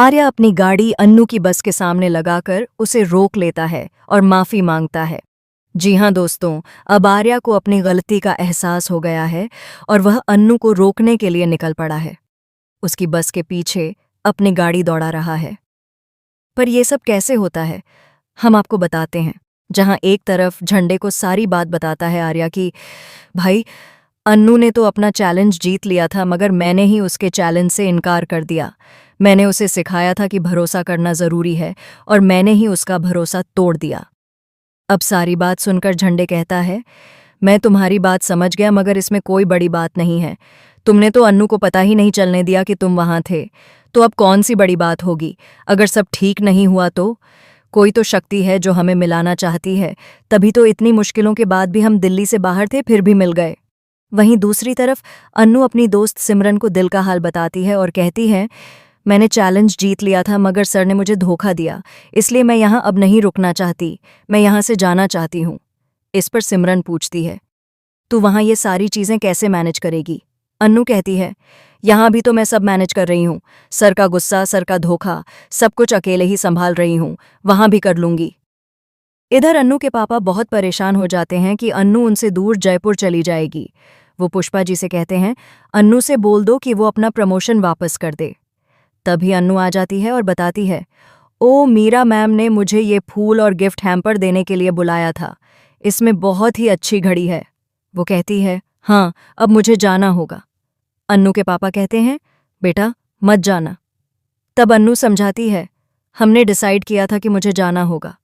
आर्या अपनी गाड़ी अन्नू की बस के सामने लगाकर उसे रोक लेता है और माफी मांगता है। जी हाँ दोस्तों, अब आर्या को अपनी गलती का एहसास हो गया है और वह अन्नू को रोकने के लिए निकल पड़ा है। उसकी बस के पीछे अपनी गाड़ी दौड़ा रहा है। पर यह सब कैसे होता है, हम आपको बताते हैं। जहां एक तरफ झंडे को सारी बात बताता है आर्या की, भाई अन्नू ने तो अपना चैलेंज जीत लिया था, मगर मैंने ही उसके चैलेंज से इनकार कर दिया। मैंने उसे सिखाया था कि भरोसा करना ज़रूरी है और मैंने ही उसका भरोसा तोड़ दिया। अब सारी बात सुनकर झंडे कहता है, मैं तुम्हारी बात समझ गया, मगर इसमें कोई बड़ी बात नहीं है। तुमने तो अन्नू को पता ही नहीं चलने दिया कि तुम वहां थे, तो अब कौन सी बड़ी बात होगी। अगर सब ठीक नहीं हुआ तो कोई तो शक्ति है जो हमें मिलाना चाहती है, तभी तो इतनी मुश्किलों के बाद भी हम दिल्ली से बाहर थे, फिर भी मिल गए। वहीं दूसरी तरफ अन्नू अपनी दोस्त सिमरन को दिल का हाल बताती है और कहती है, मैंने चैलेंज जीत लिया था, मगर सर ने मुझे धोखा दिया, इसलिए मैं यहाँ अब नहीं रुकना चाहती, मैं यहाँ से जाना चाहती हूँ। इस पर सिमरन पूछती है, तू वहाँ ये सारी चीज़ें कैसे मैनेज करेगी? अन्नू कहती है, यहाँ भी तो मैं सब मैनेज कर रही हूँ, सर का गुस्सा, सर का धोखा, सब कुछ अकेले ही संभाल रही हूँ, वहाँ भी कर लूँगी। इधर अन्नू के पापा बहुत परेशान हो जाते हैं कि अन्नू उनसे दूर जयपुर चली जाएगी। वो पुष्पा जी से कहते हैं, अन्नू से बोल दो कि वो अपना प्रमोशन वापस कर दे। तभी अन्नू आ जाती है और बताती है, ओ मीरा मैम ने मुझे ये फूल और गिफ्ट हैम्पर देने के लिए बुलाया था, इसमें बहुत ही अच्छी घड़ी है। वो कहती है, हाँ अब मुझे जाना होगा। अन्नू के पापा कहते हैं, बेटा मत जाना। तब अन्नू समझाती है, हमने डिसाइड किया था कि मुझे जाना होगा।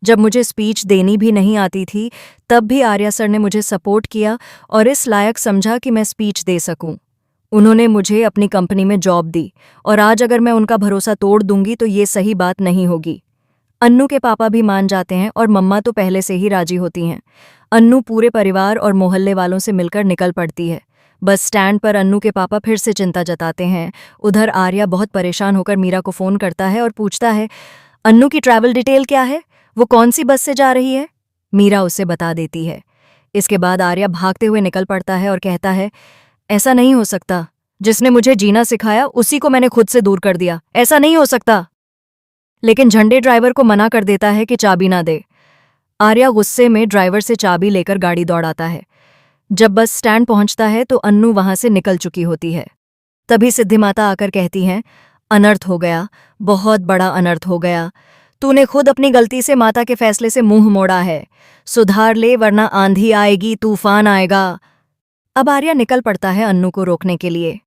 जब मुझे स्पीच देनी भी नहीं आती थी, तब भी आर्या सर ने मुझे सपोर्ट किया और इस लायक समझा कि मैं स्पीच दे सकूं। उन्होंने मुझे अपनी कंपनी में जॉब दी और आज अगर मैं उनका भरोसा तोड़ दूंगी तो ये सही बात नहीं होगी। अन्नू के पापा भी मान जाते हैं और मम्मा तो पहले से ही राजी होती हैं। अन्नू पूरे परिवार और मोहल्ले वालों से मिलकर निकल पड़ती है। बस स्टैंड पर अन्नू के पापा फिर से चिंता जताते हैं। उधर आर्या बहुत परेशान होकर मीरा को फ़ोन करता है और पूछता है, अन्नू की ट्रैवल डिटेल क्या है, वो कौन सी बस से जा रही है? मीरा उसे बता देती है। इसके बाद आर्या भागते हुए निकल पड़ता है और कहता है, ऐसा नहीं हो सकता, जिसने मुझे जीना सिखाया उसी को मैंने खुद से दूर कर दिया, ऐसा नहीं हो सकता। लेकिन झंडे ड्राइवर को मना कर देता है कि चाबी ना दे। आर्या गुस्से में ड्राइवर से चाबी लेकर गाड़ी दौड़ाता है। जब बस स्टैंड पहुंचता है तो अन्नू वहां से निकल चुकी होती है। तभी सिद्धिमाता आकर कहती हैं, अनर्थ हो गया, बहुत बड़ा अनर्थ हो गया। तूने खुद अपनी गलती से माता के फैसले से मुंह मोड़ा है, सुधार ले वरना आंधी आएगी, तूफान आएगा। अब आर्या निकल पड़ता है अन्नू को रोकने के लिए।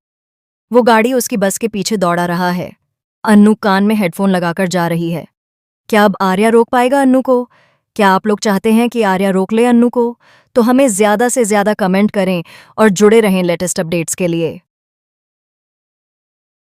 वो गाड़ी उसकी बस के पीछे दौड़ा रहा है। अन्नू कान में हेडफोन लगाकर जा रही है। क्या अब आर्या रोक पाएगा अन्नू को? क्या आप लोग चाहते हैं कि आर्या रोक ले अन्नू को? तो हमें ज़्यादा से ज़्यादा कमेंट करें और जुड़े रहें लेटेस्ट अपडेट्स के लिए।